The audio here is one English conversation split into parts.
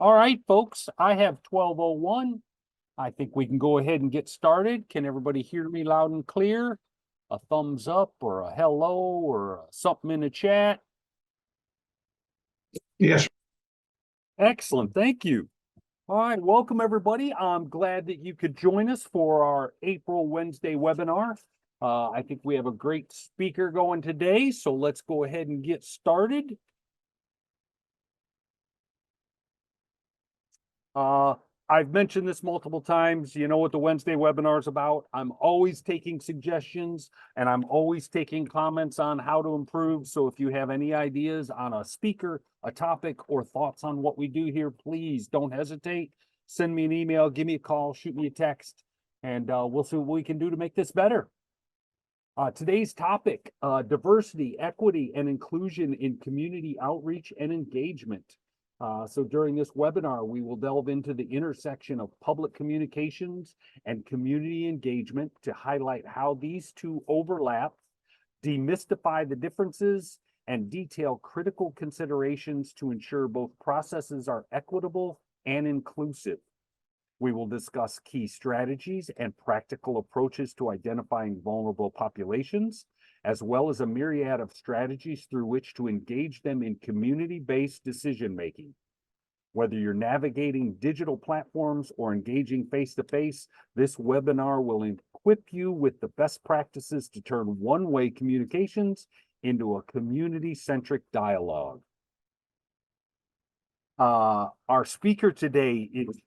All right, folks, I have 12:01. I think we can go ahead and get started. Can everybody hear me loud and clear? A thumbs up or a hello or something in the chat? Yes. Excellent, thank you. All right, welcome everybody. I'm glad that you could join us for our April Wednesday webinar. I think we have a great speaker going today, so let's go ahead and get started. I've mentioned this multiple times. You know what the Wednesday webinar is about. I'm always taking suggestions and I'm always taking comments on how to improve. So if you have any ideas on a speaker, a topic, or thoughts on what we do here, please don't hesitate. Send me an email, give me a call, shoot me a text, and we'll see what we can do to make this better. Today's topic, diversity, equity, and inclusion in community outreach and engagement. So during this webinar, we will delve into the intersection of public communications and community engagement to highlight how these two overlap, demystify the differences, and detail critical considerations to ensure both processes are equitable and inclusive. We will discuss key strategies and practical approaches to identifying vulnerable populations, as well as a myriad of strategies through which to engage them in community-based decision-making. Whether you're navigating digital platforms or engaging face-to-face, this webinar will equip you with the best practices to turn one-way communications into a community-centric dialogue. Our speaker today is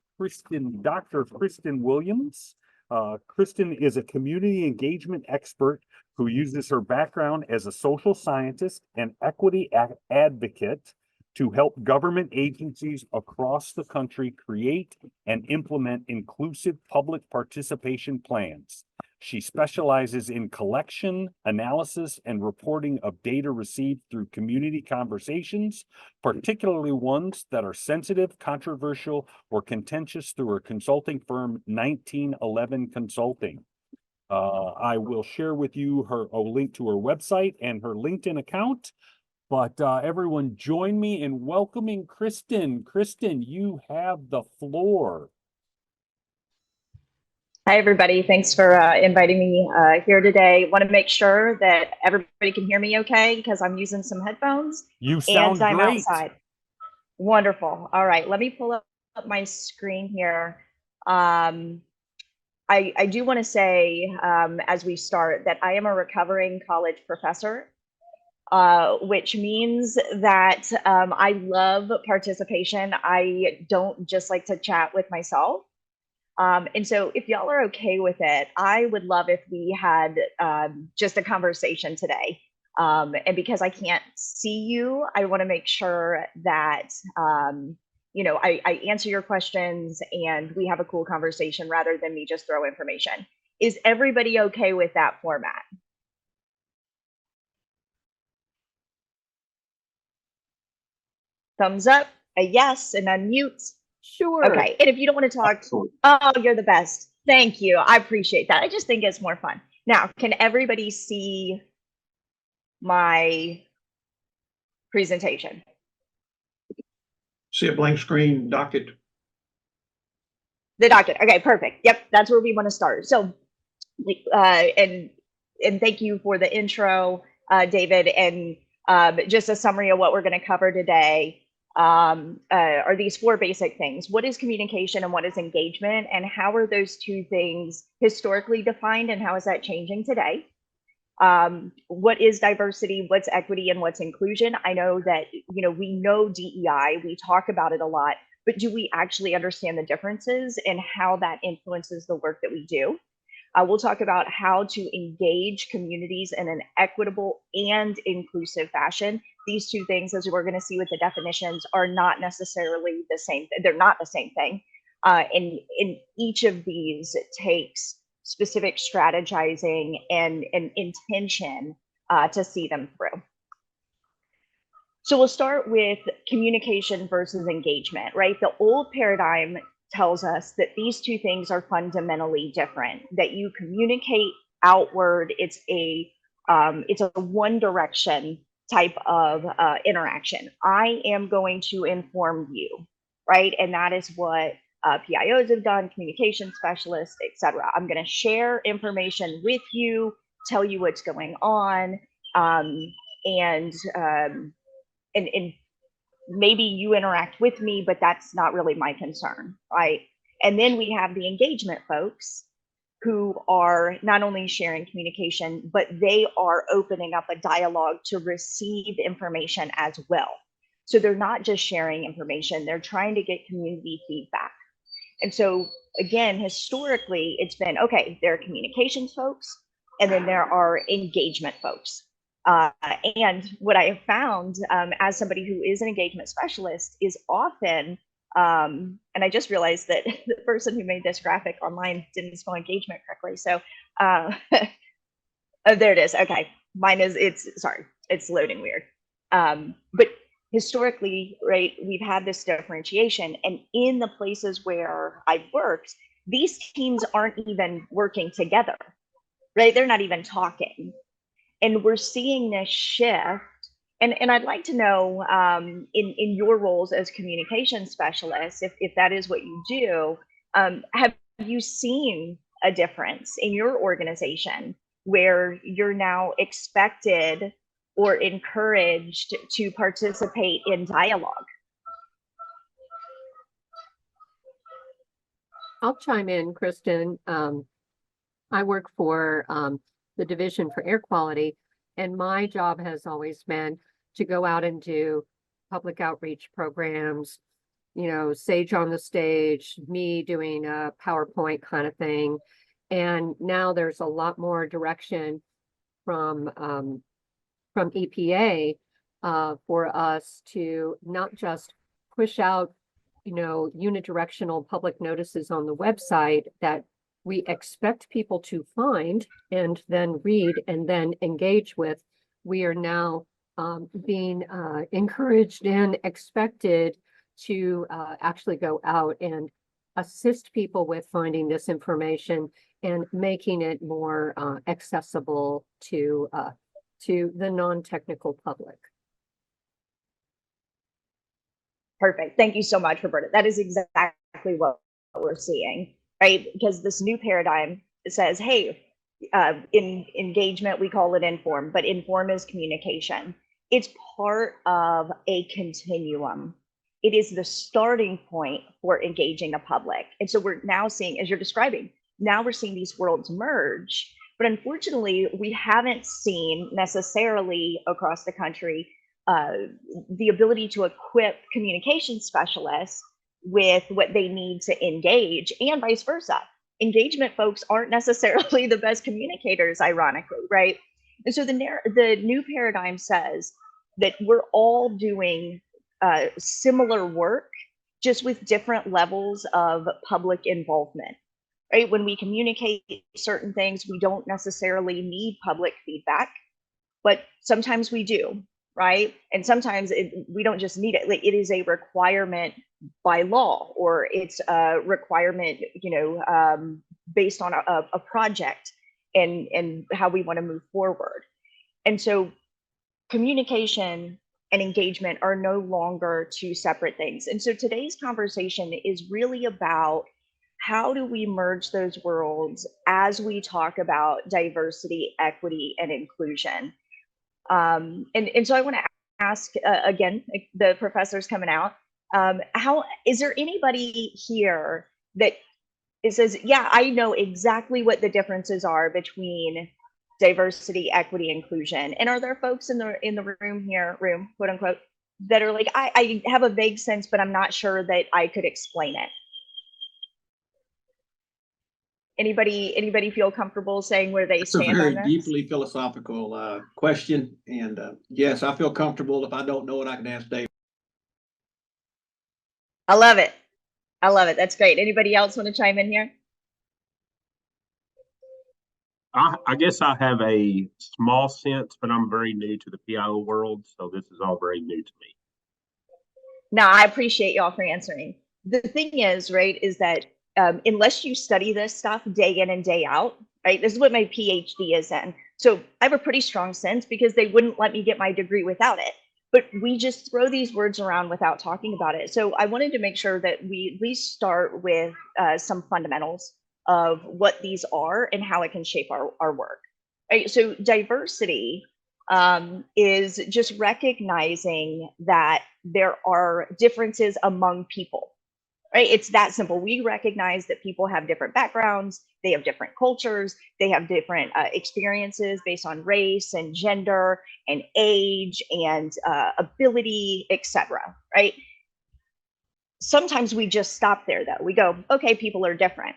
Dr. Kristin Williams. Kristin is a community engagement expert who uses her background as a social scientist and equity advocate to help government agencies across the country create and implement inclusive public participation plans. She specializes in collection, analysis, and reporting of data received through community conversations, particularly ones that are sensitive, controversial, or contentious through her consulting firm, 1911 Consulting. I will share with you a link to her website and her LinkedIn account. But everyone join me in welcoming Kristin. Kristin, you have the floor. Hi, everybody. Thanks for inviting me here today. Want to make sure that everybody can hear me okay because I'm using some headphones. You sound and I'm great. Outside. Wonderful. All right, let me pull up my screen here. I do want to say as we start that I am a recovering college professor, which means that I love participation. I don't just like to chat with myself. And so if y'all are okay with it, I would love if we had just a conversation today. And because I can't see you, I want to make sure that, I answer your questions and we have a cool conversation rather than me just throw information. Is everybody okay with that format? Thumbs up, a yes, and unmute. Sure. Okay, and if you don't want to talk, oh, you're the best. Thank you. I appreciate that. I just think it's more fun. Now, can everybody see my presentation? See a blank screen docket. The docket. Okay, perfect. Yep, that's where we want to start. So, and thank you for the intro, David, and just a summary of what we're going to cover today. Are these four basic things. What is communication and what is engagement, and how are those two things historically defined, and how is that changing today? What is diversity, what's equity, and what's inclusion? I know that, we know DEI, we talk about it a lot, but do we actually understand the differences and how that influences the work that we do? We'll talk about how to engage communities in an equitable and inclusive fashion. These two things, as we're going to see with the definitions, are not necessarily the same. They're not the same thing. And in each of these, it takes specific strategizing and intention to see them through. So we'll start with communication versus engagement, right? The old paradigm tells us that these two things are fundamentally different, that you communicate outward. It's a one direction type of interaction. I am going to inform you. right? And that is what PIOs have done, communication specialists, etc. I'm going to share information with you, tell you what's going on, and maybe you interact with me, but that's not really my concern, right? And then we have the engagement folks who are not only sharing communication, but they are opening up a dialogue to receive information as well. So they're not just sharing information, they're trying to get community feedback. And so again, historically, it's been, okay, there are communications folks, and then there are engagement folks. And what I have found as somebody who is an engagement specialist is often, and I just realized that the person who made this graphic online didn't spell engagement correctly. So oh, there it is. Okay, mine is, it's loading weird. But historically, right, we've had this differentiation, and in the places where I've worked, these teams aren't even working together, right? They're not even talking. And we're seeing this shift. And I'd like to know, in your roles as communication specialists, if that is what you do, have you seen a difference in your organization where you're now expected or encouraged to participate in dialogue? I'll chime in, Kristin. I work for the Division for Air Quality, and my job has always been to go out and do public outreach programs, you know, Sage on the Stage, me doing a PowerPoint kind of thing. And now there's a lot more direction from EPA for us to not just push out, you know, unidirectional public notices on the website that we expect people to find and then read and then engage with. We are now being encouraged and expected to actually go out and assist people with finding this information and making it more accessible to the non-technical public. Perfect. Thank you so much, Roberta. That is exactly what we're seeing, right? Because this new paradigm says, hey, in engagement, we call it inform, but inform is communication. It's part of a continuum. It is the starting point for engaging the public. And so we're now seeing, as you're describing, now we're seeing these worlds merge. But unfortunately, we haven't seen necessarily across the country the ability to equip communication specialists with what they need to engage, and vice versa. Engagement folks aren't necessarily the best communicators, ironically, right? And so the new paradigm says that we're all doing similar work, just with different levels of public involvement, right? When we communicate certain things, we don't necessarily need public feedback, but sometimes we do, right? And sometimes we don't just need it. Like, it is a requirement by law, or it's a requirement, you know, based on a project and how we want to move forward. And so communication and engagement are no longer two separate things. And so today's conversation is really about how do we merge those worlds as we talk about diversity, equity, and inclusion. And so I want to ask, again, the professor's coming out, how is there anybody here that says, yeah, I know exactly what the differences are between diversity, equity, inclusion? And are there folks in the room, quote unquote, that are like, I have a vague sense, but I'm not sure that I could explain it? Anybody feel comfortable saying where they stand on this? It's a very deeply philosophical question, and yes, I feel comfortable. If I don't know it, I can ask Dave. I love it. I love it. That's great. Anybody else want to chime in here? I guess I have a small sense, but I'm very new to the PIO world, so this is all very new to me. No, I appreciate y'all for answering. The thing is, right, is that unless you study this stuff day in and day out, right, this is what my PhD is in. So I have a pretty strong sense, because they wouldn't let me get my degree without it. but we just throw these words around without talking about it. So I wanted to make sure that we at least start with some fundamentals of what these are and how it can shape our work. Right? So diversity is just recognizing that there are differences among people. Right? It's that simple. We recognize that people have different backgrounds, they have different cultures, they have different experiences based on race and gender and age and ability, etc. Right? Sometimes we just stop there though. We go, okay, people are different.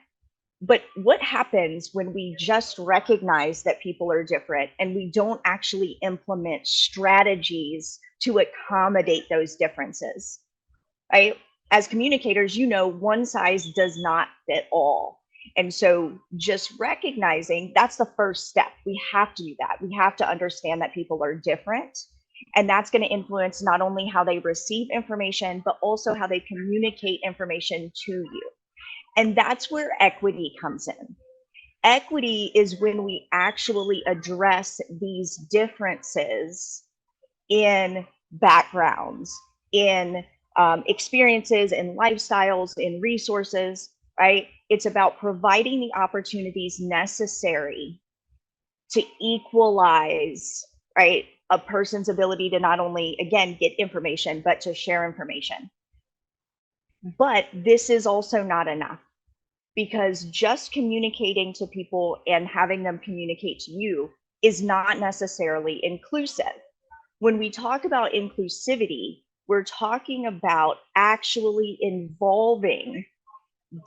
But what happens when we just recognize that people are different and we don't actually implement strategies to accommodate those differences? Right? As communicators, you know, one size does not fit all. And so just recognizing that's the first step. We have to do that. We have to understand that people are different. And that's going to influence not only how they receive information, but also how they communicate information to you. And that's where equity comes in. Equity is when we actually address these differences in backgrounds, in experiences, in lifestyles, in resources, right? It's about providing the opportunities necessary to equalize, right, a person's ability to not only, again, get information, but to share information. But this is also not enough, because just communicating to people and having them communicate to you is not necessarily inclusive. When we talk about inclusivity, we're talking about actually involving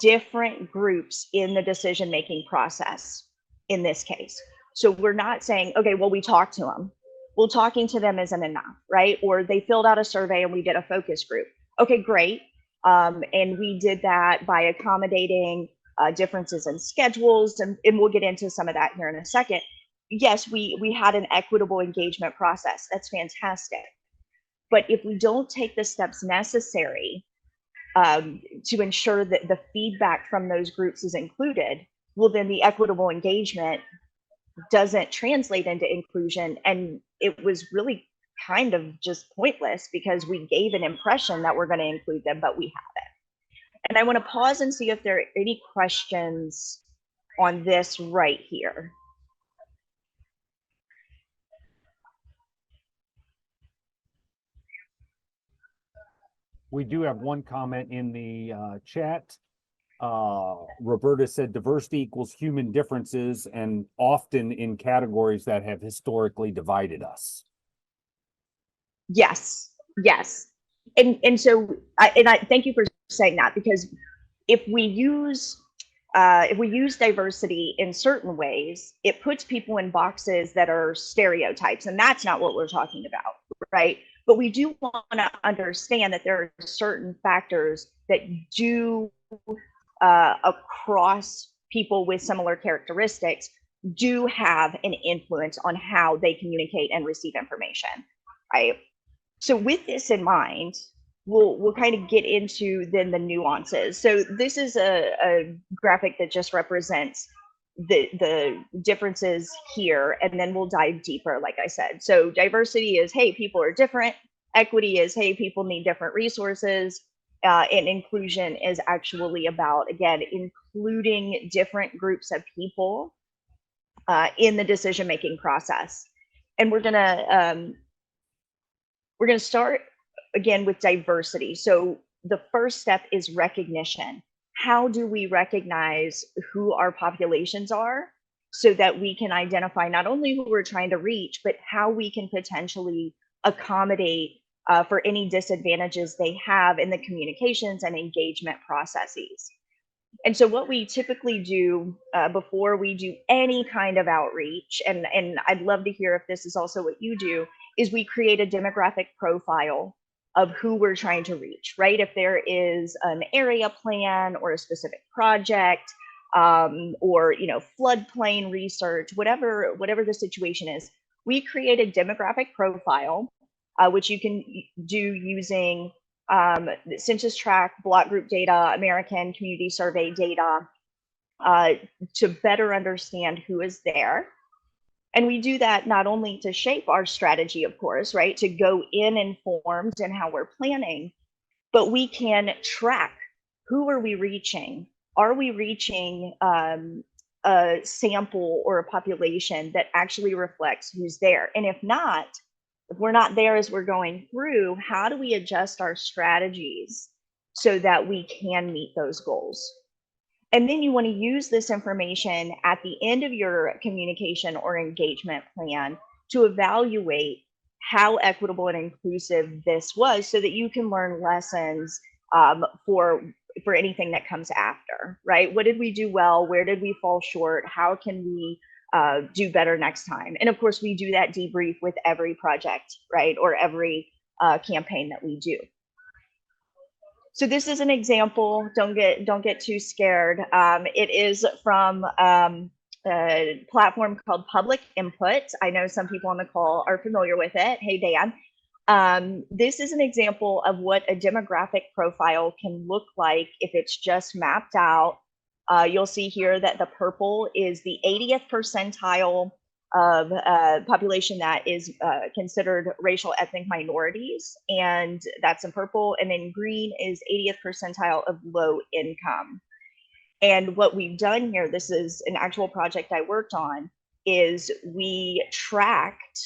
different groups in the decision-making process in this case. So we're not saying, okay, well, we talked to them. Well, talking to them isn't enough, right? Or they filled out a survey and we did a focus group. Okay, great. And we did that by accommodating differences in schedules, and we'll get into some of that here in a second. Yes, we had an equitable engagement process. That's fantastic. But if we don't take the steps necessary to ensure that the feedback from those groups is included, well, then the equitable engagement doesn't translate into inclusion. And it was really kind of just pointless because we gave an impression that we're going to include them, but we haven't. And I want to pause and see if there are any questions on this right here. We do have one comment in the chat. Roberta said diversity equals human differences, and often in categories that have historically divided us. Yes, yes. And so I thank you for saying that, because if we use diversity in certain ways, it puts people in boxes that are stereotypes, and that's not what we're talking about, right? But we do want to understand that there are certain factors that do across people with similar characteristics do have an influence on how they communicate and receive information, right? So with this in mind, we'll kind of get into then the nuances. So this is a graphic that just represents the differences here, and then we'll dive deeper, like I said. So diversity is, hey, people are different. Equity is, hey, people need different resources. And inclusion is actually about, again, including different groups of people in the decision-making process. And we're gonna start again with diversity. So the first step is recognition. How do we recognize who our populations are so that we can identify not only who we're trying to reach, but how we can potentially accommodate for any disadvantages they have in the communications and engagement processes? And so what we typically do before we do any kind of outreach, and I'd love to hear if this is also what you do, is we create a demographic profile of who we're trying to reach, right? If there is an area plan or a specific project, or floodplain research, whatever the situation is, we create a demographic profile, which you can do using census tract, block group data, American Community Survey data, to better understand who is there. And we do that not only to shape our strategy, of course, right, to go in informed in how we're planning, but we can track who are we reaching? Are we reaching a sample or a population that actually reflects who's there? And if not, if we're not there as we're going through, how do we adjust our strategies so that we can meet those goals? And then you want to use this information at the end of your communication or engagement plan to evaluate how equitable and inclusive this was, so that you can learn lessons for anything that comes after, right? What did we do well? Where did we fall short? How can we do better next time? And of course, we do that debrief with every project, right? Or every campaign that we do. So this is an example. Don't get too scared. It is from a platform called Public Input. I know some people on the call are familiar with it. Hey, Dan. This is an example of what a demographic profile can look like if it's just mapped out. You'll see here that the purple is the 80th percentile of population that is considered racial ethnic minorities, and that's in purple. And then green is 80th percentile of low income. And what we've done here, this is an actual project I worked on, is we tracked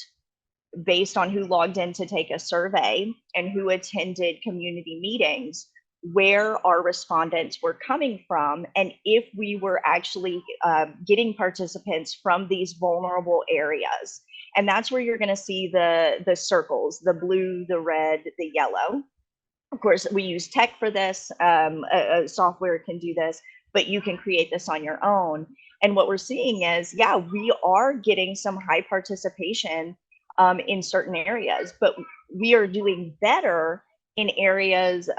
based on who logged in to take a survey and who attended community meetings, where our respondents were coming from, and if we were actually getting participants from these vulnerable areas. And that's where you're going to see the circles, the blue, the red, the yellow. Of course, we use tech for this. A software can do this, but you can create this on your own. And what we're seeing is, yeah, we are getting some high participation in certain areas, but we are doing better in areas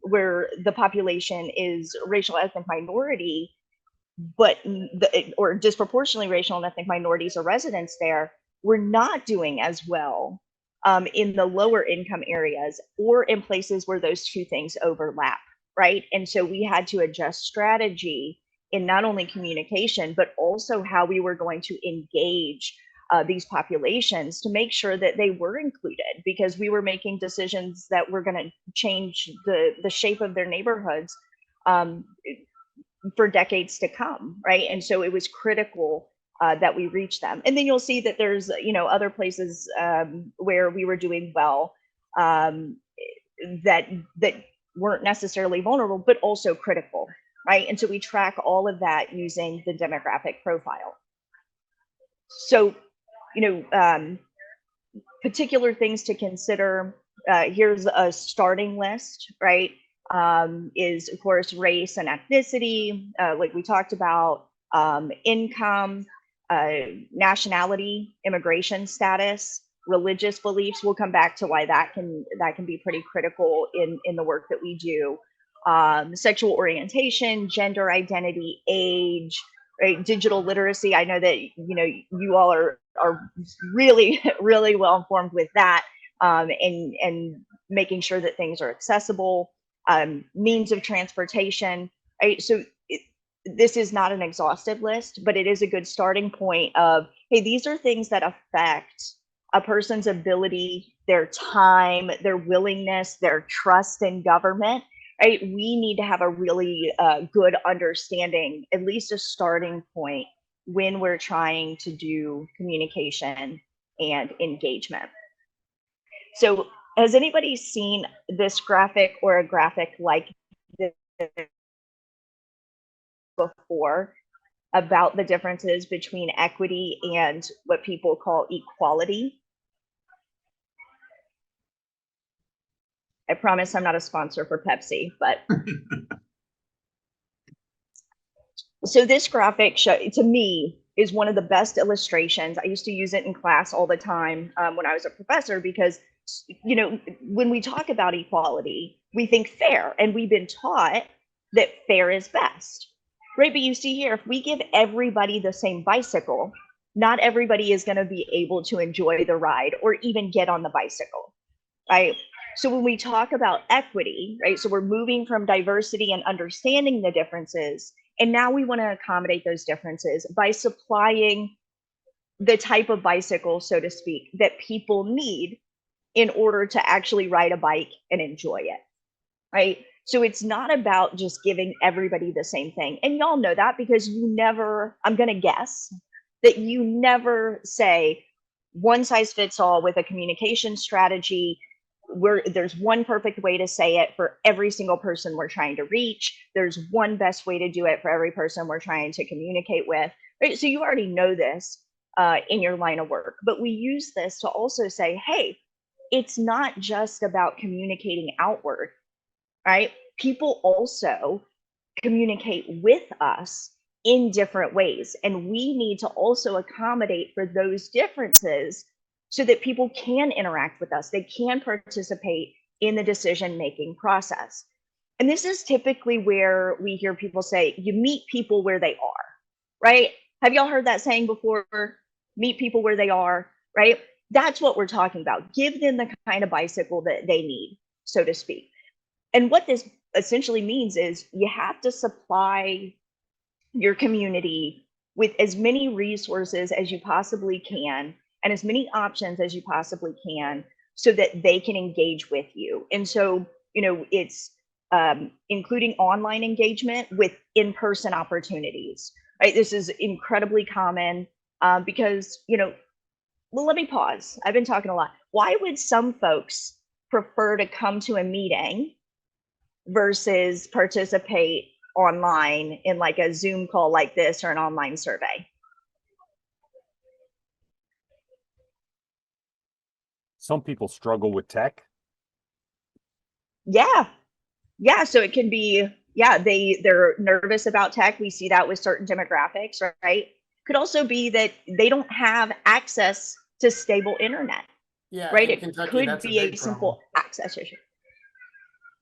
where the population is racial ethnic minority, but or disproportionately racial and ethnic minorities or residents there. We're not doing as well in the lower income areas or in places where those two things overlap, right? And so we had to adjust strategy in not only communication, but also how we were going to engage these populations to make sure that they were included, because we were making decisions that were going to change the shape of their neighborhoods for decades to come, right? And so it was critical that we reach them. And then you'll see that there's, you know, other places where we were doing well that weren't necessarily vulnerable, but also critical, right? And so we track all of that using the demographic profile. So, you know, particular things to consider. Here's a starting list, right? Is of course race and ethnicity, like we talked about, income, nationality, immigration status, religious beliefs. We'll come back to why that can be pretty critical in the work that we do. Sexual orientation, gender identity, age, right? Digital literacy. I know that, you know, you all are really, really well informed with that, and making sure that things are accessible, means of transportation, right? So this is not an exhaustive list, but it is a good starting point of, hey, these are things that affect a person's ability, their time, their willingness, their trust in government, right? We need to have a really good understanding, at least a starting point, when we're trying to do communication and engagement. So has anybody seen this graphic or a graphic like this before, about the differences between equity and what people call equality? I promise I'm not a sponsor for Pepsi, but so this graphic to me is one of the best illustrations. I used to use it in class all the time when I was a professor, because, you know, when we talk about equality, we think fair, and we've been taught that fair is best, right? But you see here, if we give everybody the same bicycle, not everybody is going to be able to enjoy the ride or even get on the bicycle, right? So when we talk about equity, right, so we're moving from diversity and understanding the differences, and now we want to accommodate those differences by supplying the type of bicycle, so to speak, that people need in order to actually ride a bike and enjoy it, right? So it's not about just giving everybody the same thing. And y'all know that because you never, I'm going to guess that you never say one size fits all with a communication strategy where there's one perfect way to say it for every single person we're trying to reach. There's one best way to do it for every person we're trying to communicate with, right? So you already know this in your line of work, but we use this to also say, hey, it's not just about communicating outward, right? People also communicate with us in different ways, and we need to also accommodate for those differences so that people can interact with us, they can participate in the decision-making process. And this is typically where we hear people say, you meet people where they are, right? Have y'all heard that saying before? Meet people where they are, right? That's what we're talking about. Give them the kind of bicycle that they need, so to speak. And what this essentially means is you have to supply your community with as many resources as you possibly can and as many options as you possibly can so that they can engage with you. And so, you know, it's including online engagement with in-person opportunities, right? This is incredibly common because, you know, well, let me pause. I've been talking a lot. Why would some folks prefer to come to a meeting versus participate online in like a Zoom call like this or an online survey? Some people struggle with tech. Yeah. Yeah. So it can be, yeah, they're nervous about tech. We see that with certain demographics, right? Could also be that they don't have access to stable internet. Yeah, right? in It Kentucky, could that's be a big simple problem. access issue.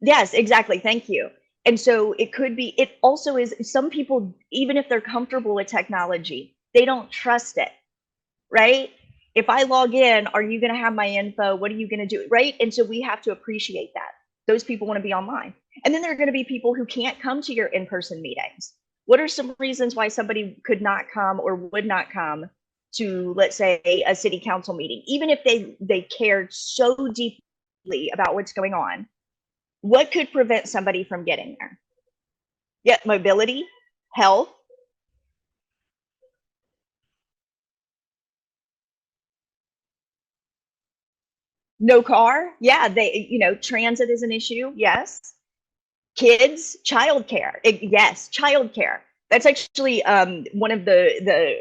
Yes, exactly. Thank you. And so it could be, it also is, some people, even if they're comfortable with technology, they don't trust it, right? If I log in, are you going to have my info? What are you going to do? Right? And so we have to appreciate that. Those people want to be online. And then there are going to be people who can't come to your in-person meetings. What are some reasons why somebody could not come or would not come to, let's say, a city council meeting, even if they cared so deeply about what's going on? What could prevent somebody from getting there? Yeah, mobility, health. No car. Yeah, transit is an issue. Yes. Kids, childcare. Yes, childcare. That's actually one of the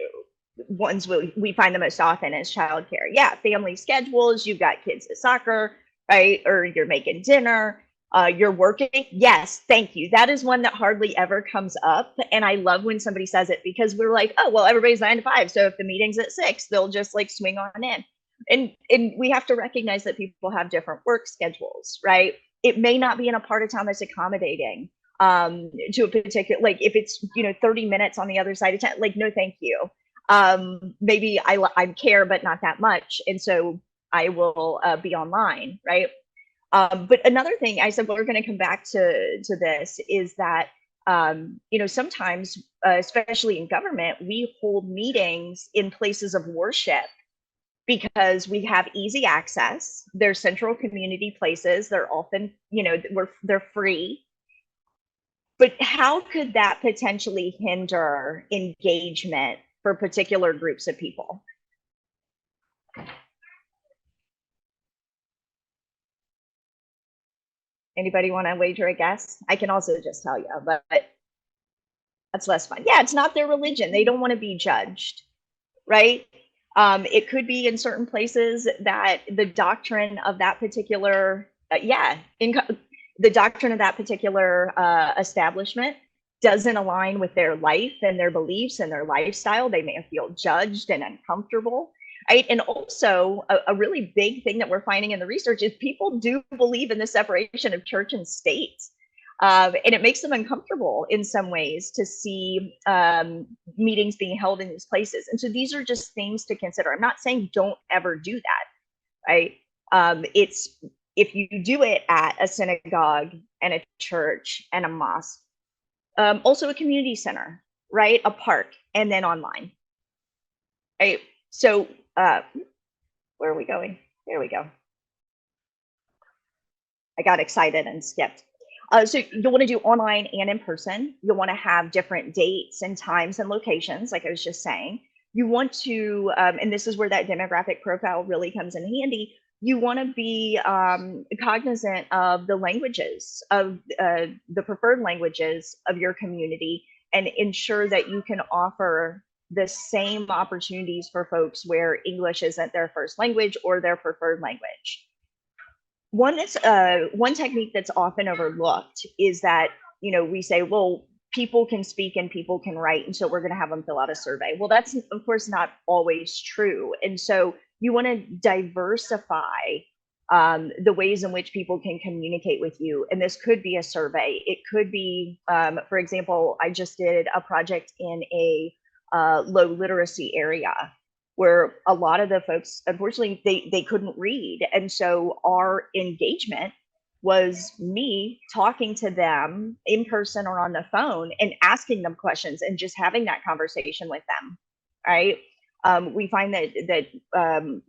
ones we find the most often is childcare. Yeah, family schedules. You've got kids at soccer, right? Or you're making dinner. You're working. Yes, thank you. That is one that hardly ever comes up, and I love when somebody says it because we're like, oh well, everybody's 9 to 5, so if the meeting's at 6, they'll just like swing on in. And we have to recognize that people have different work schedules, right? It may not be in a part of town that's accommodating to a particular, like if it's 30 minutes on the other side of town, like no thank you. Maybe I care but not that much, and so I will be online, right? But another thing I said, we're going to come back to this, is that sometimes especially in government, we hold meetings in places of worship because we have easy access. They're central community places. They're often, they're free. But how could that potentially hinder engagement for particular groups of people? Anybody want to wager a guess? I can also just tell you, but that's less fun. Yeah, it's not their religion. They don't want to be judged, right? It could be in certain places that the doctrine of that particular, the doctrine of that particular establishment doesn't align with their life and their beliefs and their lifestyle. They may feel judged and uncomfortable, right? And also a really big thing that we're finding in the research is people do believe in the separation of church and state. And it makes them uncomfortable in some ways to see meetings being held in these places. And so these are just things to consider. I'm not saying don't ever do that, right? It's if you do it at a synagogue and a church and a mosque, also a community center, right? A park, and then online, right? So where are we going? There we go. I got excited and skipped. So you'll want to do online and in person. You'll want to have different dates and times and locations, like I was just saying. You want to, and this is where that demographic profile really comes in handy. You want to be cognizant of the languages, of the preferred languages of your community, and ensure that you can offer the same opportunities for folks where English isn't their first language or their preferred language. One technique that's often overlooked is that, you know, we say, well, people can speak and people can write, and so we're going to have them fill out a survey. Well, that's of course not always true. And so you want to diversify the ways in which people can communicate with you. And this could be a survey. It could be, for example, I just did a project in a low literacy area, where a lot of the folks, unfortunately, they couldn't read. And so our engagement was me talking to them in person or on the phone and asking them questions and just having that conversation with them, right? We find that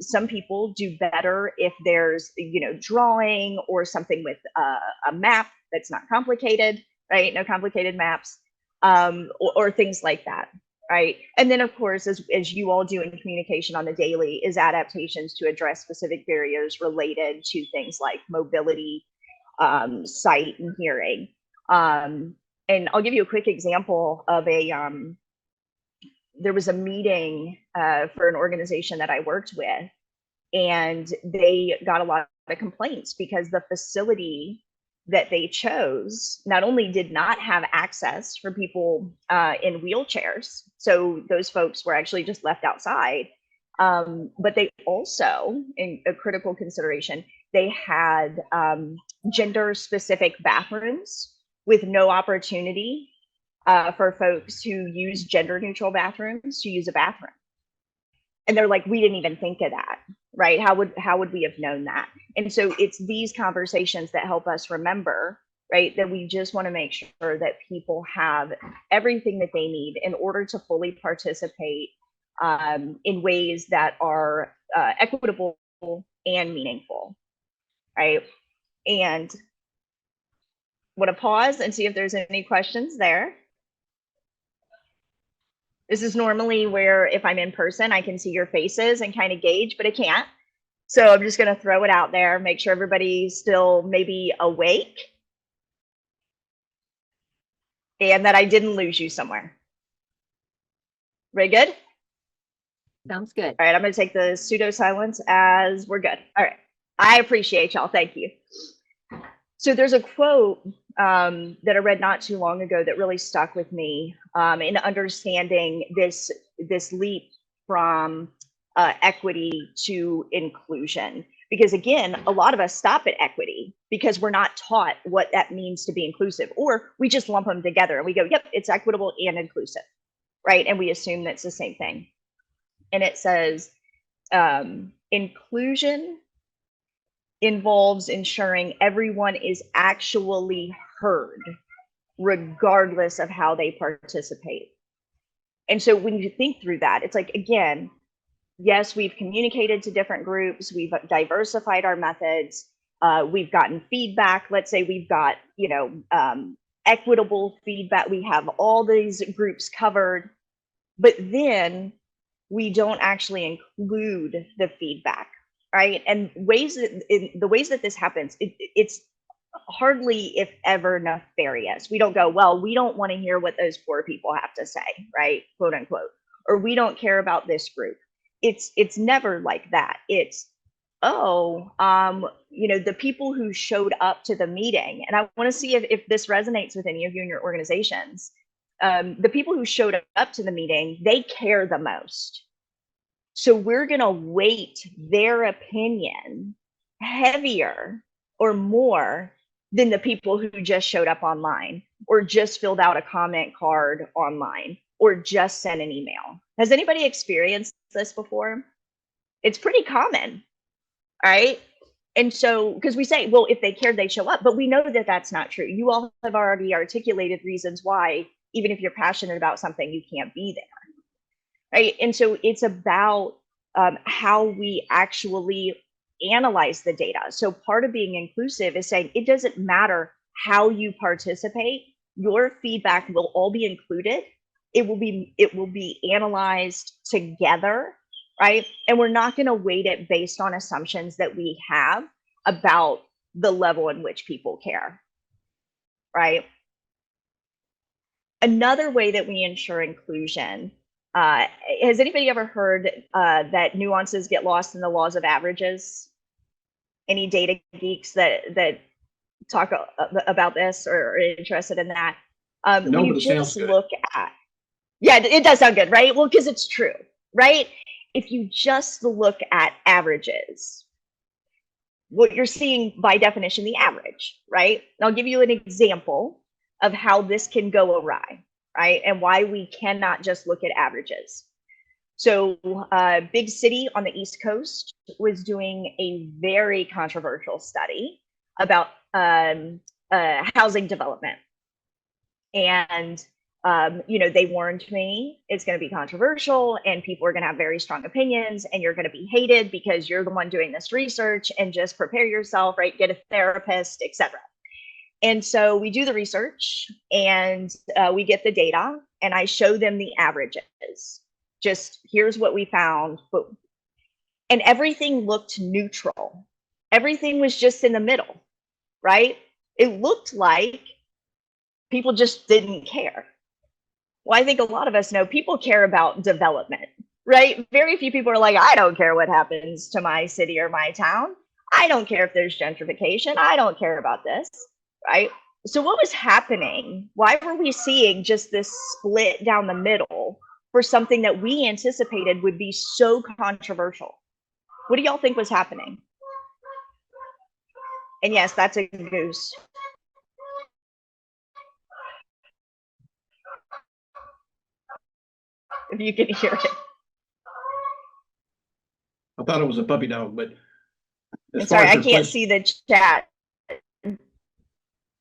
some people do better if there's, you know, drawing or something with a map that's not complicated, right? No complicated maps, or things like that. Right. And then, of course, as you all do in communication on the daily, is adaptations to address specific barriers related to things like mobility, sight, and hearing. And I'll give you a quick example of there was a meeting for an organization that I worked with, and they got a lot of complaints because the facility that they chose not only did not have access for people in wheelchairs, so those folks were actually just left outside, but they also, in a critical consideration, they had gender specific bathrooms with no opportunity for folks who use gender neutral bathrooms to use a bathroom. And they're like, we didn't even think of that, right? How would we have known that? And so it's these conversations that help us remember, right, that we just want to make sure that people have everything that they need in order to fully participate in ways that are equitable and meaningful, right? And want to pause and see if there's any questions there. This is normally where, if I'm in person, I can see your faces and kind of gauge, but I can't. So I'm just going to throw it out there, make sure everybody's still maybe awake, and that I didn't lose you somewhere. Very good? Sounds good. All right, I'm going to take the pseudo silence as we're good. All right, I appreciate y'all. Thank you. So there's a quote that I read not too long ago that really stuck with me in understanding this leap from equity to inclusion. Because again, a lot of us stop at equity because we're not taught what that means to be inclusive, or we just lump them together and we go, yep, it's equitable and inclusive, right? And we assume that's the same thing. And it says, inclusion involves ensuring everyone is actually heard, regardless of how they participate. And so when you think through that, it's like, again, yes, we've communicated to different groups, we've diversified our methods, we've gotten feedback. Let's say we've got, you know, equitable feedback. We have all these groups covered, but then we don't actually include the feedback, right? And the ways that this happens, it's hardly, if ever, nefarious. We don't go, well, we don't want to hear what those poor people have to say, right? Quote unquote. Or we don't care about this group. It's never like that. It's, oh, you know, the people who showed up to the meeting, and I want to see if this resonates with any of you in your organizations. The people who showed up to the meeting, they care the most. So we're going to weight their opinion heavier or more than the people who just showed up online or just filled out a comment card online or just sent an email. Has anybody experienced this before? It's pretty common, right? And so, because we say, well, if they cared, they show up, but we know that that's not true. You all have already articulated reasons why, even if you're passionate about something, you can't be there, right? And so it's about how we actually analyze the data. So part of being inclusive is saying it doesn't matter how you participate, your feedback will all be included. It will be analyzed together, right? And we're not going to weight it based on assumptions that we have about the level in which people care, right? Another way that we ensure inclusion, has anybody ever heard that nuances get lost in the laws of averages? Any data geeks that talk about this or are interested in that? No, when you but it sounds just good. look at, yeah, it does sound good, right? Well, because it's true, right? If you just look at averages, what you're seeing by definition, the average, right? And I'll give you an example of how this can go awry, right? And why we cannot just look at averages. So big city on the East Coast was doing a very controversial study about housing development. And, they warned me it's going to be controversial and people are going to have very strong opinions and you're going to be hated because you're the one doing this research, and just prepare yourself, right? Get a therapist, etc. And so we do the research and we get the data and I show them the averages. Just here's what we found. And everything looked neutral. Everything was just in the middle, right? It looked like people just didn't care. Well, I think a lot of us know people care about development, right? Very few people are like, I don't care what happens to my city or my town. I don't care if there's gentrification. I don't care about this, right? So what was happening? Why were we seeing just this split down the middle for something that we anticipated would be so controversial? What do y'all think was happening? And yes, that's a goose. If you can hear it. I thought it was a puppy dog, but. I'm sorry, I can't see the chat.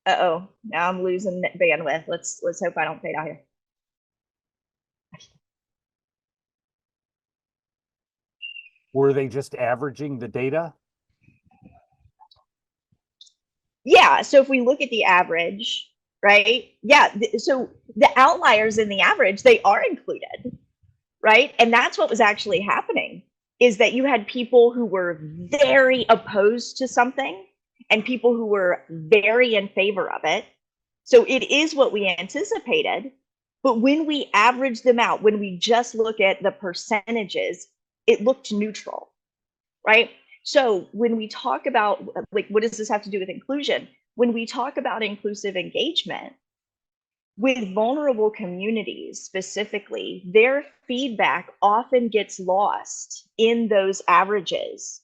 Uh-oh, now I'm losing bandwidth. Let's hope I don't fade out here. Were they just averaging the data? Yeah, so if we look at the average, right? Yeah, so the outliers in the average, they are included, right? And that's what was actually happening, is that you had people who were very opposed to something and people who were very in favor of it. So it is what we anticipated, but when we average them out, when we just look at the percentages, it looked neutral, right? So when we talk about, like, what does this have to do with inclusion? When we talk about inclusive engagement, with vulnerable communities specifically, their feedback often gets lost in those averages,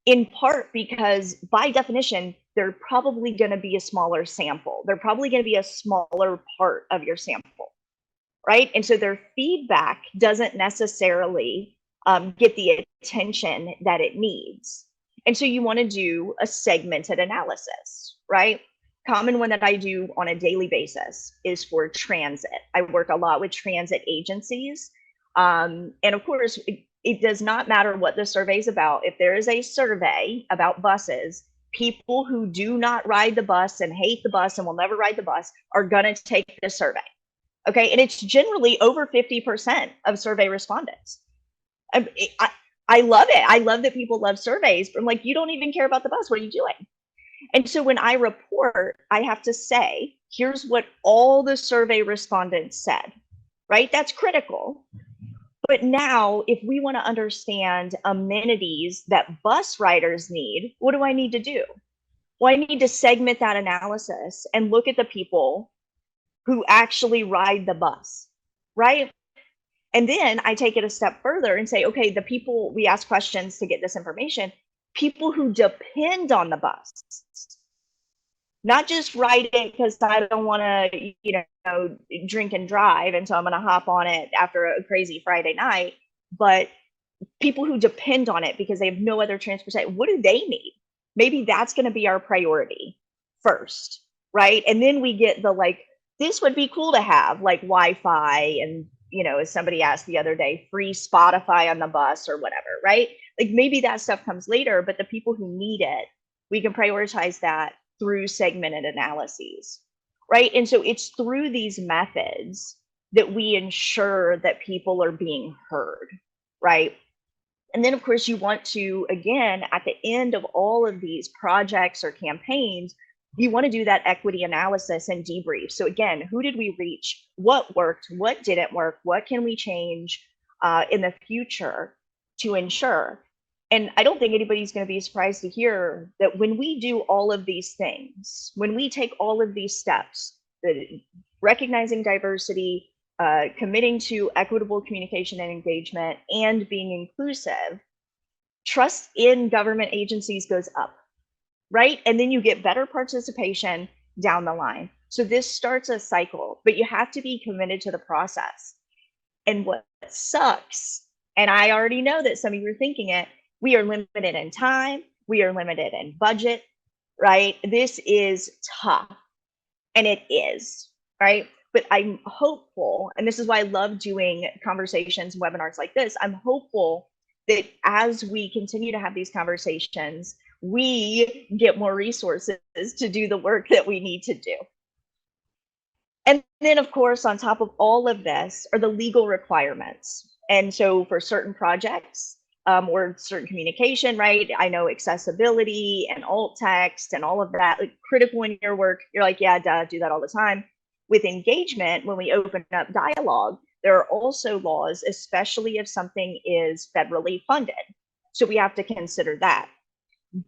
in part because by definition, they're probably going to be a smaller sample. They're probably going to be a smaller part of your sample, right? And so their feedback doesn't necessarily get the attention that it needs. And so you want to do a segmented analysis, right? Common one that I do on a daily basis is for transit. I work a lot with transit agencies. And of course, it does not matter what the survey is about. If there is a survey about buses, people who do not ride the bus and hate the bus and will never ride the bus are going to take the survey. Okay. And it's generally over 50% of survey respondents. I love it. I love that people love surveys. But I'm like, you don't even care about the bus. What are you doing? And so when I report, I have to say, here's what all the survey respondents said, right? That's critical. But now, if we want to understand amenities that bus riders need, what do I need to do? Well, I need to segment that analysis and look at the people who actually ride the bus, right? And then I take it a step further and say, okay, the people, we ask questions to get this information, people who depend on the bus, not just ride it because I don't want to, drink and drive, and so I'm going to hop on it after a crazy Friday night, but people who depend on it because they have no other transportation. What do they need? Maybe that's going to be our priority first, right? And then we get the, like, this would be cool to have, like Wi-Fi and as somebody asked the other day, free Spotify on the bus or whatever, right? Like maybe that stuff comes later, but the people who need it, we can prioritize that through segmented analyses, right? And so it's through these methods that we ensure that people are being heard, right? And then, of course, you want to, again, at the end of all of these projects or campaigns, you want to do that equity analysis and debrief. So again, who did we reach? What worked? What didn't work? What can we change in the future to ensure? And I don't think anybody's going to be surprised to hear that when we do all of these things, when we take all of these steps, recognizing diversity, committing to equitable communication and engagement, and being inclusive, trust in government agencies goes up, right? And then you get better participation down the line. So this starts a cycle, but you have to be committed to the process. And what sucks, and I already know that some of you are thinking it, we are limited in time, we are limited in budget, right? This is tough, and it is, right? But I'm hopeful, and this is why I love doing conversations, webinars like this. I'm hopeful that as we continue to have these conversations, we get more resources to do the work that we need to do. And then, of course, on top of all of this are the legal requirements. And so for certain projects or certain communication, right? I know accessibility and alt text and all of that, like critical in your work. You're like, yeah, duh, do that all the time. With engagement, when we open up dialogue, there are also laws, especially if something is federally funded. So we have to consider that.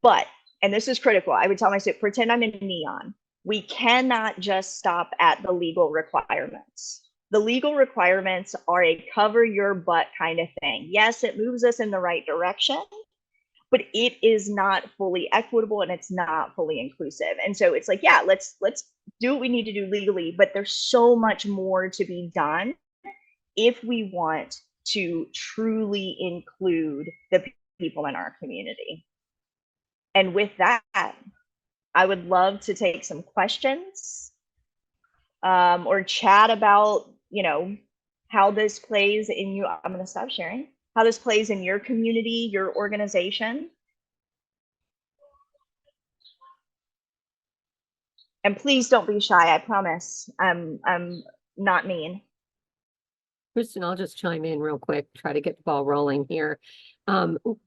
But, and this is critical, I would tell my students, pretend I'm in neon. We cannot just stop at the legal requirements. The legal requirements are a cover your butt kind of thing. Yes, it moves us in the right direction, but it is not fully equitable and it's not fully inclusive. And so it's like, yeah, let's do what we need to do legally, but there's so much more to be done if we want to truly include the people in our community. And with that, I would love to take some questions or chat about, how this plays in you. I'm going to stop sharing. How this plays in your community, your organization. And please don't be shy, I promise. I'm not mean. Kristin, I'll just chime in real quick, try to get the ball rolling here.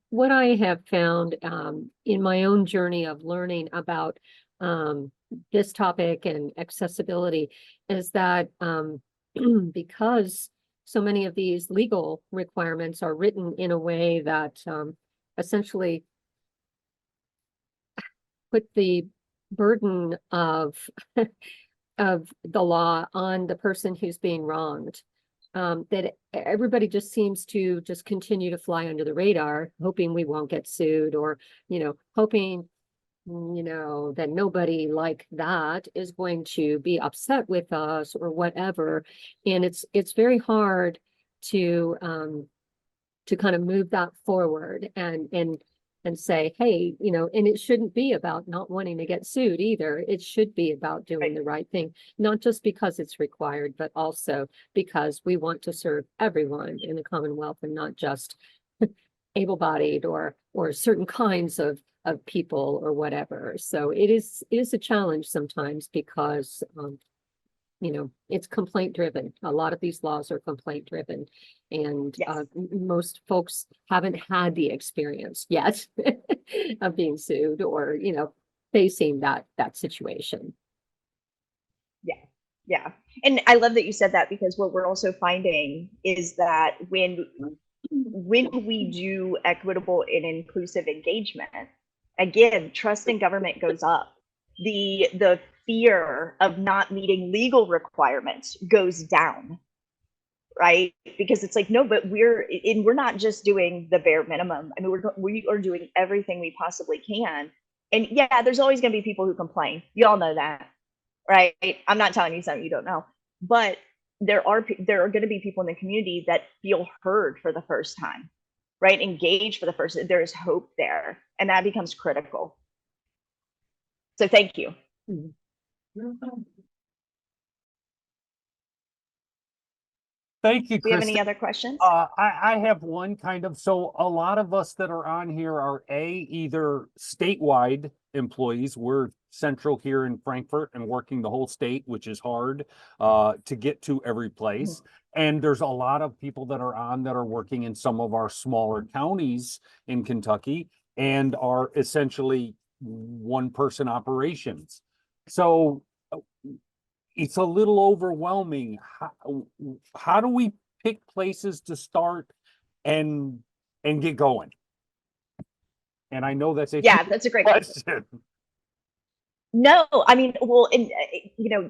What I have found in my own journey of learning about this topic and accessibility is that because so many of these legal requirements are written in a way that essentially put the burden of of the law on the person who's being wronged, that everybody just seems to just continue to fly under the radar, hoping we won't get sued, or hoping that nobody like that is going to be upset with us or whatever. And it's very hard to kind of move that forward and say, hey, and it shouldn't be about not wanting to get sued either. It should be about doing the right thing, not just because it's required, but also because we want to serve everyone in the Commonwealth and not just able-bodied or certain kinds of people or whatever. So it is a challenge sometimes because it's complaint driven. A lot of these laws are complaint driven, and Yes. Most folks haven't had the experience yet of being sued or facing that situation. Yeah. And I love that you said that, because what we're also finding is that when we do equitable and inclusive engagement, again, trust in government goes up. The fear of not meeting legal requirements goes down, right? Because it's like, no, but we're not just doing the bare minimum. I mean, we are doing everything we possibly can. And yeah, there's always going to be people who complain. You all know that, right? I'm not telling you something you don't know, but there are going to be people in the community that feel heard for the first time, right? Engaged for the first. There's hope there, and that becomes critical. So thank you. Thank you, Do you have any Kristin. other questions? I have one kind of, so a lot of us that are on here are either statewide employees. We're central here in Frankfurt and working the whole state, which is hard to get to every place. And there's a lot of people that are on that are working in some of our smaller counties in Kentucky and are essentially one-person operations. So it's a little overwhelming. How do we pick places to start and get going? And I know that's a Yeah, huge that's a great question. No, I mean, well, and you know,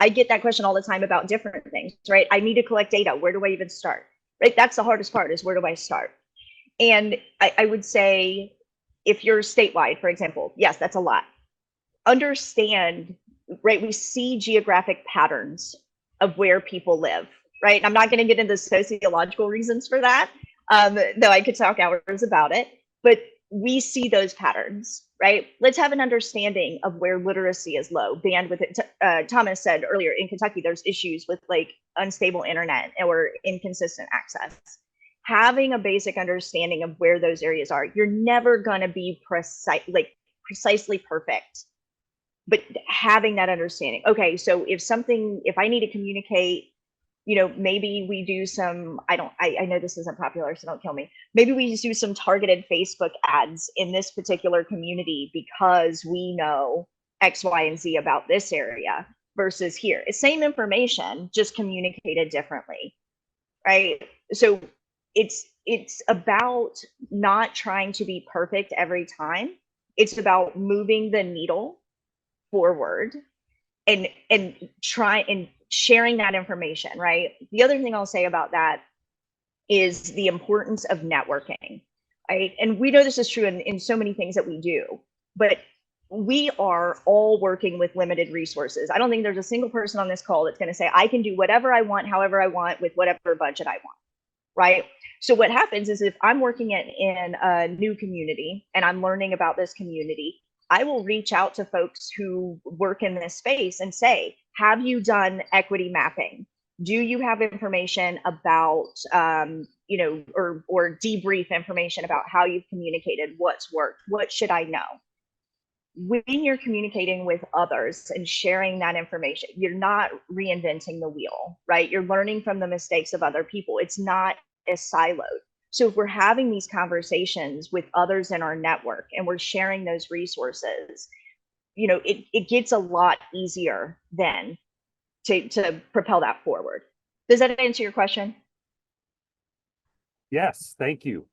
I get that question all the time about different things, right? I need to collect data. Where do I even start? Right? That's the hardest part, is where do I start? And I would say, if you're statewide, for example, yes, that's a lot. Understand, right? We see geographic patterns of where people live, right? And I'm not going to get into sociological reasons for that, though I could talk hours about it. But we see those patterns, right? Let's have an understanding of where literacy is low, bandwidth. Thomas said earlier, in Kentucky, there's issues with like unstable internet or inconsistent access. Having a basic understanding of where those areas are, you're never going to be precisely perfect, but having that understanding. Okay, so if I need to communicate, you know, maybe we do some, I know this isn't popular, so don't kill me. Maybe we just do some targeted Facebook ads in this particular community because we know X, Y, and Z about this area versus here. It's same information, just communicated differently, right? So it's about not trying to be perfect every time. It's about moving the needle forward and sharing that information, right? The other thing I'll say about that is the importance of networking, right? And we know this is true in so many things that we do, but we are all working with limited resources. I don't think there's a single person on this call that's going to say, I can do whatever I want, however I want, with whatever budget I want, right? So what happens is, if I'm working in a new community and I'm learning about this community, I will reach out to folks who work in this space and say, have you done equity mapping? Do you have information about, you know, or debrief information about how you've communicated, what's worked, what should I know? When you're communicating with others and sharing that information, you're not reinventing the wheel, right? You're learning from the mistakes of other people. It's not as siloed. So if we're having these conversations with others in our network and we're sharing those resources, you know, it gets a lot easier then to propel that forward. Does that answer your question? Yes, thank you.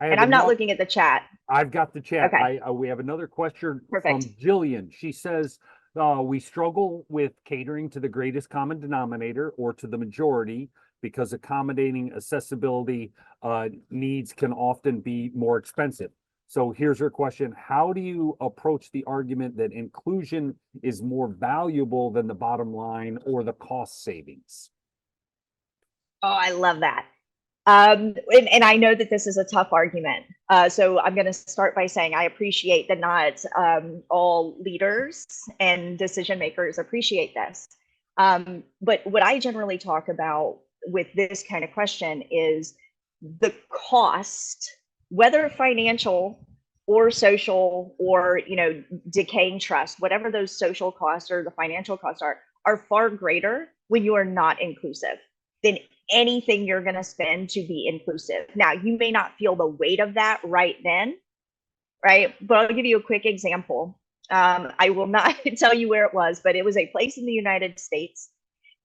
And I'm not looking at the chat. I've got the chat. Okay. We have another question Perfect. from Jillian. She says, we struggle with catering to the greatest common denominator or to the majority because accommodating accessibility needs can often be more expensive. So here's her question. How do you approach the argument that inclusion is more valuable than the bottom line or the cost savings? Oh, I love that. And I know that this is a tough argument. So I'm going to start by saying I appreciate that not all leaders and decision makers appreciate this. But what I generally talk about with this kind of question is the cost, whether financial or social or, you know, decaying trust, whatever those social costs or the financial costs are far greater when you are not inclusive than anything you're going to spend to be inclusive. Now, you may not feel the weight of that right then, right? But I'll give you a quick example. I will not tell you where it was, but it was a place in the United States,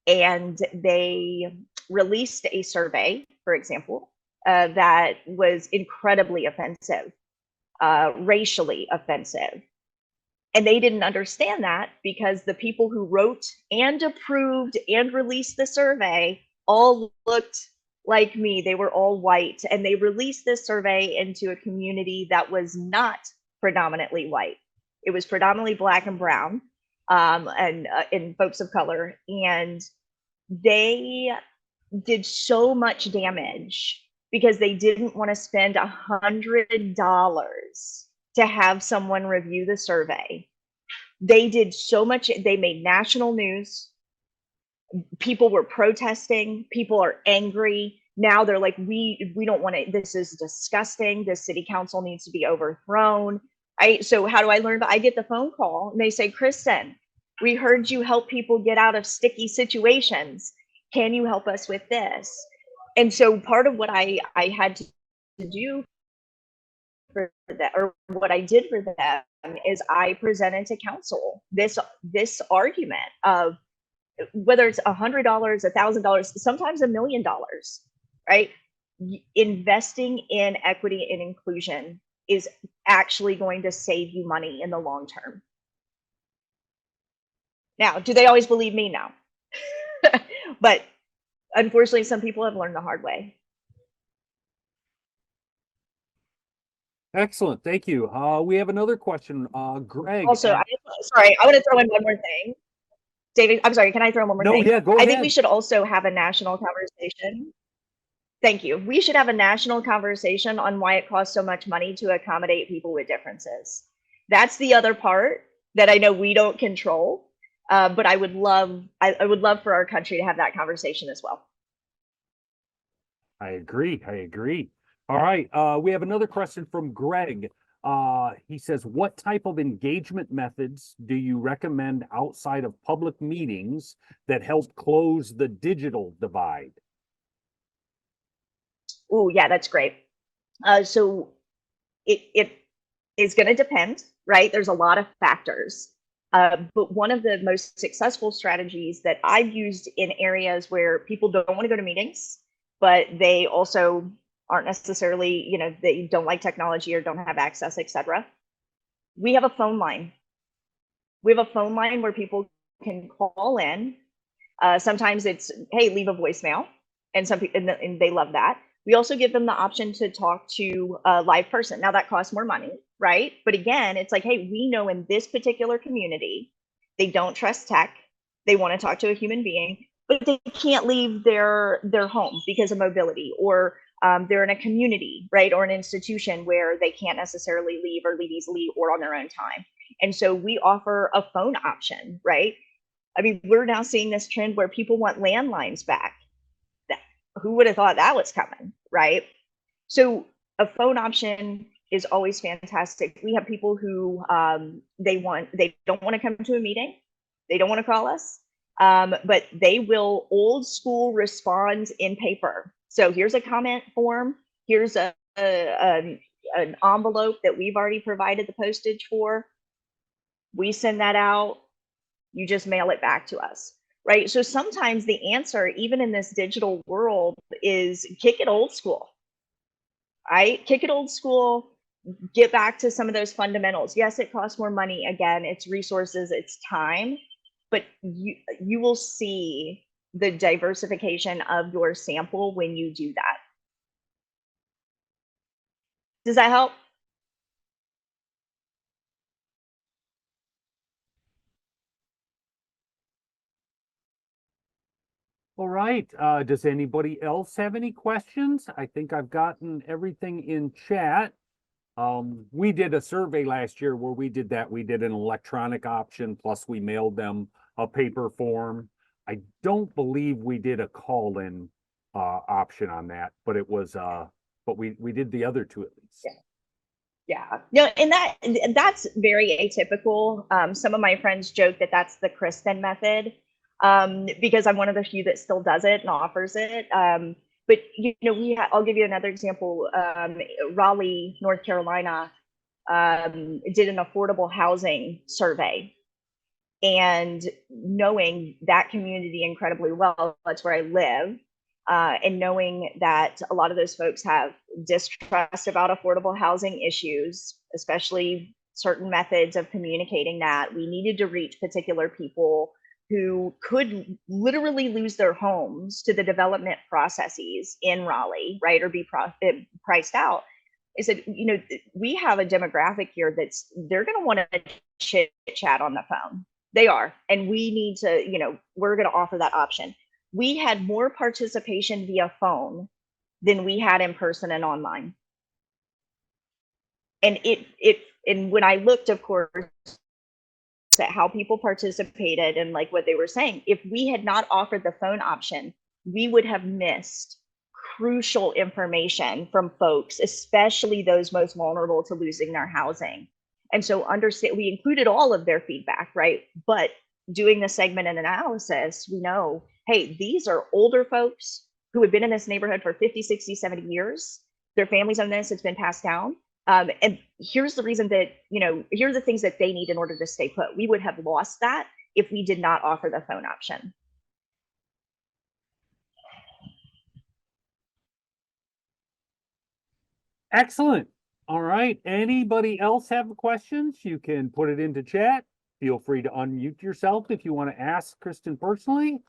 and they released a survey, for example, that was incredibly offensive, racially offensive. And they didn't understand that because the people who wrote and approved and released the survey all looked like me. They were all white, and they released this survey into a community that was not predominantly white. It was predominantly Black and brown, and folks of color. And they did so much damage because they didn't want to spend $100 to have someone review the survey. They did so much, they made national news. People were protesting, people are angry. Now they're like, we don't want to, this is disgusting. The city council needs to be overthrown. So how do I learn? I get the phone call and they say, Kristin, we heard you help people get out of sticky situations. Can you help us with this? And so part of what I had to do for that, or what I did for them, is I presented to council this argument of whether it's $100, $1,000, sometimes $1 million, right? Investing in equity and inclusion is actually going to save you money in the long term. Now, do they always believe me? No. But unfortunately, some people have learned the hard way. Excellent, thank you. We have another question. Greg. Also, sorry, I want to throw in one more thing. David, I'm sorry, can I throw in one more No, thing? yeah, go I ahead. think we should also have a national conversation. Thank you. We should have a national conversation on why it costs so much money to accommodate people with differences. That's the other part that I know we don't control, but I would love for our country to have that conversation as well. I agree. All right, we have another question from Greg. He says, what type of engagement methods do you recommend outside of public meetings that help close the digital divide? Oh, yeah, that's great. So it is going to depend, right? There's a lot of factors. But one of the most successful strategies that I've used in areas where people don't want to go to meetings, but they also aren't necessarily, they don't like technology or don't have access, etc. We have a phone line. We have a phone line where people can call in. Sometimes it's, hey, leave a voicemail, and some people, and they love that. We also give them the option to talk to a live person. Now that costs more money, right? But again, it's like, hey, we know in this particular community, they don't trust tech. They want to talk to a human being, but they can't leave their home because of mobility, or they're in a community, right? Or an institution where they can't necessarily leave easily or on their own time. And so we offer a phone option, right? I mean, we're now seeing this trend where people want landlines back. Who would have thought that was coming, right? So a phone option is always fantastic. We have people who they don't want to come to a meeting. They don't want to call us, but they will old school respond in paper. So here's a comment form. Here's an envelope that we've already provided the postage for. We send that out. You just mail it back to us, right? So sometimes the answer, even in this digital world, is kick it old school, right? Kick it old school, get back to some of those fundamentals. Yes, it costs more money. Again, it's resources, it's time, but you will see the diversification of your sample when you do that. Does that help? All right, does anybody else have any questions? I think I've gotten everything in chat. We did a survey last year where we did that. We did an electronic option, plus we mailed them a paper form. I don't believe we did a call-in option on that, but it was but we did the other two at least. Yeah. No, and that's very atypical. Some of my friends joke that that's the Kristin method, because I'm one of the few that still does it and offers it. But I'll give you another example. Raleigh, North Carolina, did an affordable housing survey, and knowing that community incredibly well, that's where I live, and knowing that a lot of those folks have distrust about affordable housing issues, especially certain methods of communicating that, we needed to reach particular people who could literally lose their homes to the development processes in Raleigh, right, or be priced out. I said, we have a demographic here they're going to want to chit chat on the phone. They are, and we need to, we're going to offer that option. We had more participation via phone than we had in person and online. And it and when I looked, of course, at how people participated and like what they were saying, if we had not offered the phone option, we would have missed crucial information from folks, especially those most vulnerable to losing their housing. And so understand, we included all of their feedback, right? But doing the segment and analysis, we know, hey, these are older folks who have been in this neighborhood for 50, 60, 70 years. Their families own this, it's been passed down. And here's the reason that, here are the things that they need in order to stay put. We would have lost that if we did not offer the phone option. Excellent. All right. Anybody else have questions? You can put it into chat. Feel free to unmute yourself if you want to ask Kristin personally.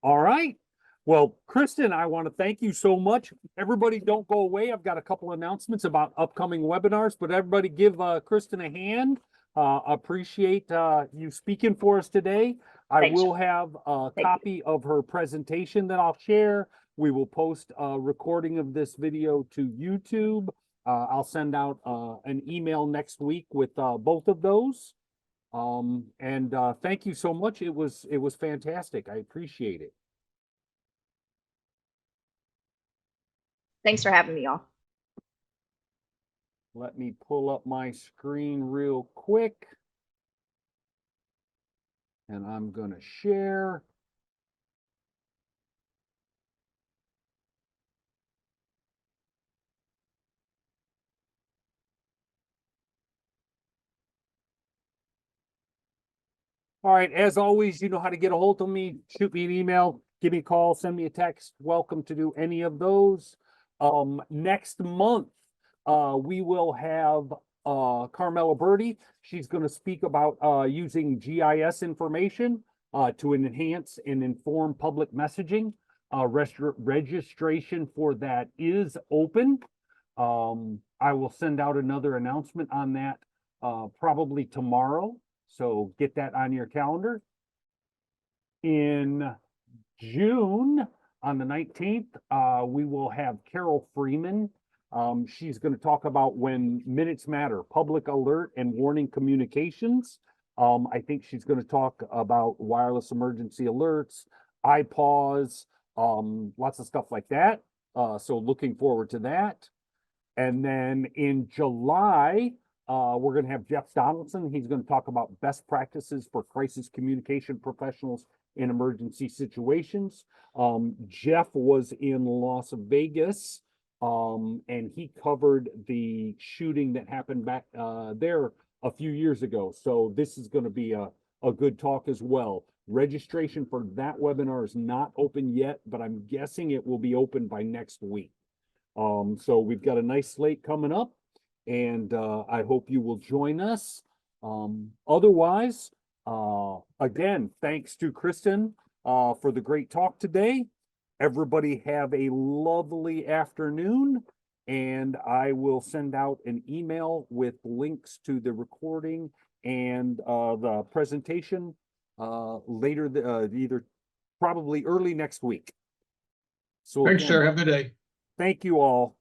All right. Well, Kristin, I want to thank you so much. Everybody don't go away. I've got a couple announcements about upcoming webinars, but everybody give Kristin a hand. Appreciate you speaking for us today. I will have a copy of her presentation that I'll share. We will post a recording of this video to YouTube. I'll send out an email next week with both of those. Thank you so much. It was fantastic. I appreciate it. Thanks for having me, y'all. Let me pull up my screen real quick. And I'm going to share. All right, as always, you know how to get a hold of me. Shoot me an email, give me a call, send me a text. Welcome to do any of those. Next month, we will have Carmela Birdie. She's going to speak about using GIS information to enhance and inform public messaging. Registration for that is open. I will send out another announcement on that probably tomorrow. So get that on your calendar. In June, on the 19th, we will have Carol Freeman. She's going to talk about when minutes matter, public alert and warning communications. I think she's going to talk about wireless emergency alerts, iPause, lots of stuff like that. So looking forward to that. And then in July, we're going to have Jeff Donaldson. He's going to talk about best practices for crisis communication professionals in emergency situations. Jeff was in Las Vegas, and he covered the shooting that happened back there a few years ago. So this is going to be a good talk as well. Registration for that webinar is not open yet, but I'm guessing it will be open by next week. So we've got a nice slate coming up, and I hope you will join us. Otherwise, again, thanks to Kristin for the great talk today. Everybody have a lovely afternoon, and I will send out an email with links to the recording and the presentation later, either probably early next week. So Thanks, again, sir. Have a good day. thank you all.